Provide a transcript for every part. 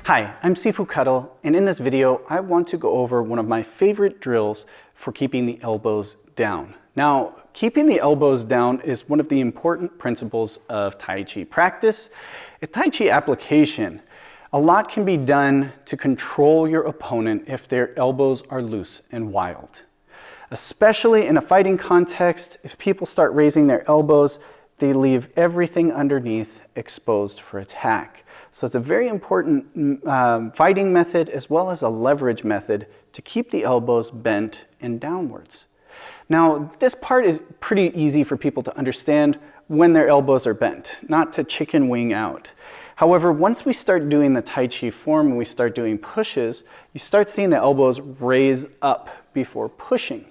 Hi, I'm Sifu Kuttel, and in this video I want to go over one of my favorite drills for keeping the elbows down. Now, keeping the elbows down is one of the important principles of Tai Chi practice. In Tai Chi application, a lot can be done to control your opponent if their elbows are loose and wild. Especially in a fighting context, if people start raising their elbows, they leave everything underneath exposed for attack. So it's a very important fighting method as well as a leverage method to keep the elbows bent and downwards. Now, this part is pretty easy for people to understand when their elbows are bent, not to chicken wing out. However, once we start doing the Tai Chi form and we start doing pushes, you start seeing the elbows raise up before pushing.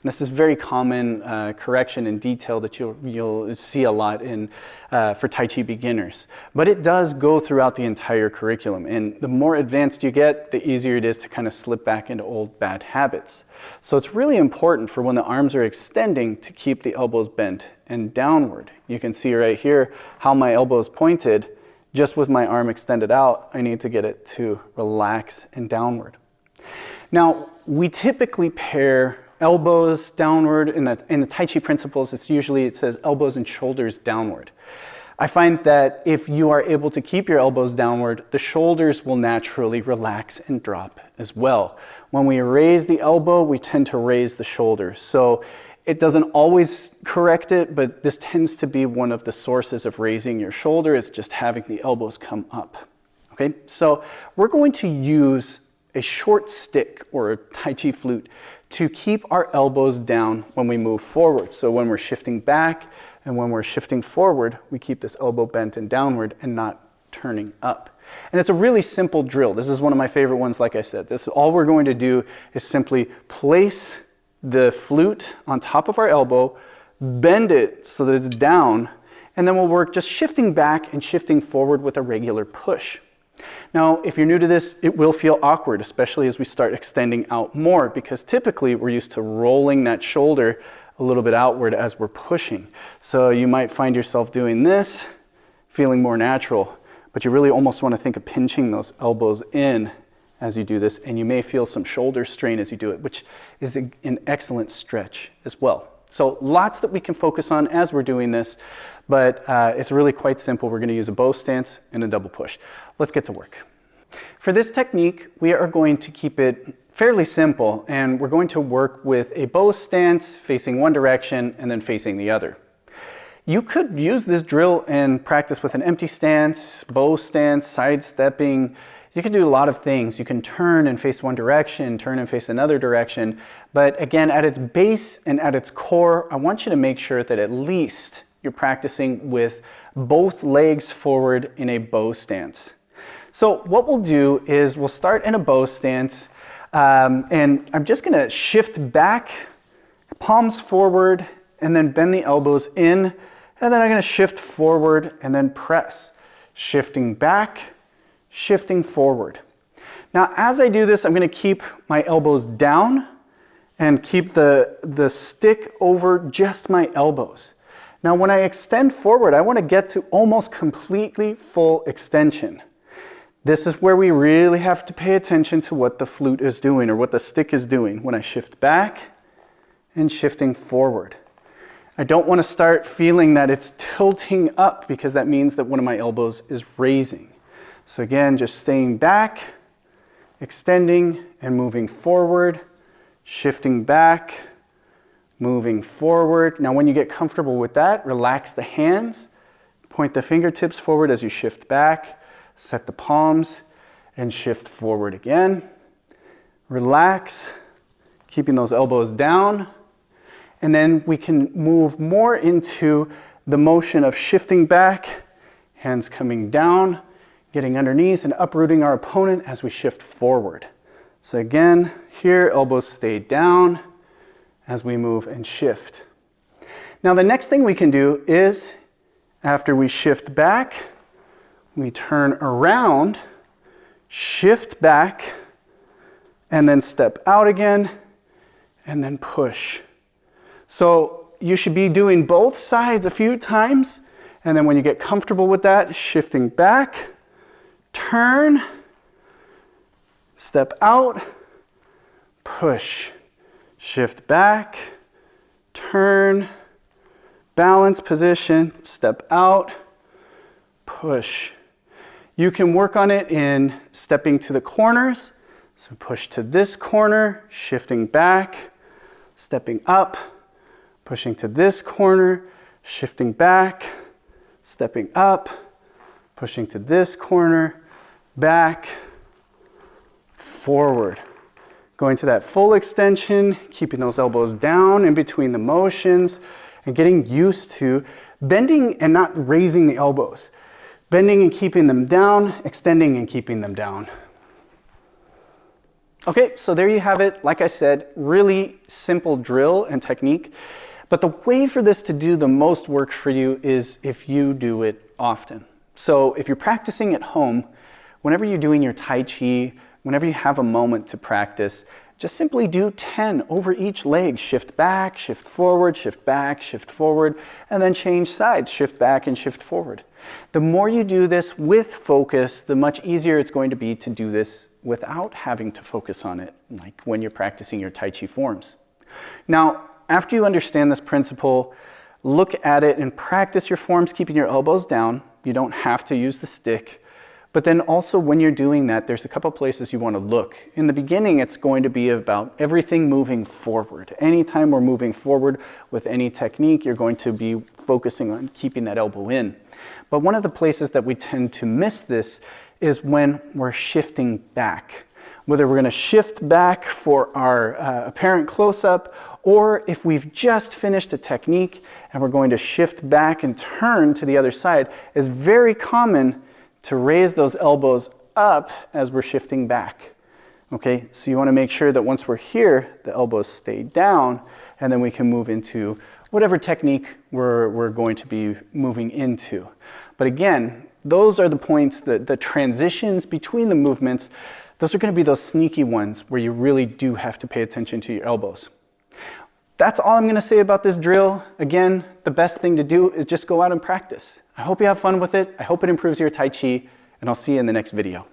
And this is very common correction and detail that you'll see a lot for Tai Chi beginners. But it does go throughout the entire curriculum. And the more advanced you get, the easier it is to kind of slip back into old bad habits. So it's really important for when the arms are extending to keep the elbows bent and downward. You can see right here how my elbow is pointed. Just with my arm extended out, I need to get it to relax and downward. Now, we typically pair elbows downward. In the Tai Chi principles, it says elbows and shoulders downward. I find that if you are able to keep your elbows downward, the shoulders will naturally relax and drop as well. When we raise the elbow, we tend to raise the shoulders. So it doesn't always correct it, but this tends to be one of the sources of raising your shoulder, is just having the elbows come up. Okay, so we're going to use a short stick or a Tai Chi flute to keep our elbows down when we move forward. So when we're shifting back and when we're shifting forward, we keep this elbow bent and downward and not turning up. And it's a really simple drill. This is one of my favorite ones, like I said. All we're going to do is simply place the flute on top of our elbow, bend it so that it's down, and then we'll work just shifting back and shifting forward with a regular push. Now, if you're new to this, it will feel awkward, especially as we start extending out more, because typically we're used to rolling that shoulder a little bit outward as we're pushing. So you might find yourself doing this, feeling more natural, but you really almost want to think of pinching those elbows in as you do this, and you may feel some shoulder strain as you do it, which is an excellent stretch as well. So lots that we can focus on as we're doing this, but it's really quite simple. We're going to use a bow stance and a double push. Let's get to work. For this technique, we are going to keep it fairly simple, and we're going to work with a bow stance facing one direction and then facing the other. You could use this drill and practice with an empty stance, bow stance, sidestepping. You can do a lot of things. You can turn and face one direction, turn and face another direction. But again, at its base and at its core, I want you to make sure that at least you're practicing with both legs forward in a bow stance. So what we'll do is we'll start in a bow stance, and I'm just going to shift back, palms forward, and then bend the elbows in, and then I'm going to shift forward and then press, shifting back, shifting forward. Now, as I do this, I'm going to keep my elbows down and keep the stick over just my elbows. Now, when I extend forward, I want to get to almost completely full extension. This is where we really have to pay attention to what the flute is doing or what the stick is doing when I shift back and shifting forward. I don't want to start feeling that it's tilting up, because that means that one of my elbows is raising. So again, just staying back, extending and moving forward, shifting back, moving forward. Now when you get comfortable with that, relax the hands, point the fingertips forward as you shift back, set the palms and shift forward again. Relax, keeping those elbows down. And then we can move more into the motion of shifting back, hands coming down, getting underneath and uprooting our opponent as we shift forward. So again, here, elbows stay down as we move and shift. Now the next thing we can do is, after we shift back, we turn around, shift back, and then step out again, and then push. So you should be doing both sides a few times, and then when you get comfortable with that, shifting back, turn, step out, push, shift back, turn, balance position, step out, push. You can work on it in stepping to the corners. So push to this corner, shifting back, stepping up, pushing to this corner, shifting back, stepping up, pushing to this corner, back, forward. Going to that full extension, keeping those elbows down in between the motions, and getting used to bending and not raising the elbows. Bending and keeping them down, extending and keeping them down. Okay, so there you have it. Like I said, really simple drill and technique. But the way for this to do the most work for you is if you do it often. So if you're practicing at home, whenever you're doing your Tai Chi, whenever you have a moment to practice, just simply do 10 over each leg. Shift back, shift forward, shift back, shift forward, and then change sides, shift back and shift forward. The more you do this with focus, the much easier it's going to be to do this without having to focus on it, like when you're practicing your Tai Chi forms. Now, after you understand this principle, look at it and practice your forms, keeping your elbows down. You don't have to use the stick. But then also when you're doing that, there's a couple places you want to look. In the beginning, it's going to be about everything moving forward. Anytime we're moving forward with any technique, you're going to be focusing on keeping that elbow in. But one of the places that we tend to miss this is when we're shifting back. Whether we're going to shift back for our apparent close-up, or if we've just finished a technique and we're going to shift back and turn to the other side, it's very common to raise those elbows up as we're shifting back. Okay, so you want to make sure that once we're here, the elbows stay down, and then we can move into whatever technique we're going to be moving into. But again, those are the points, the transitions between the movements, those are going to be those sneaky ones where you really do have to pay attention to your elbows. That's all I'm going to say about this drill. Again, the best thing to do is just go out and practice. I hope you have fun with it. I hope it improves your Tai Chi, and I'll see you in the next video.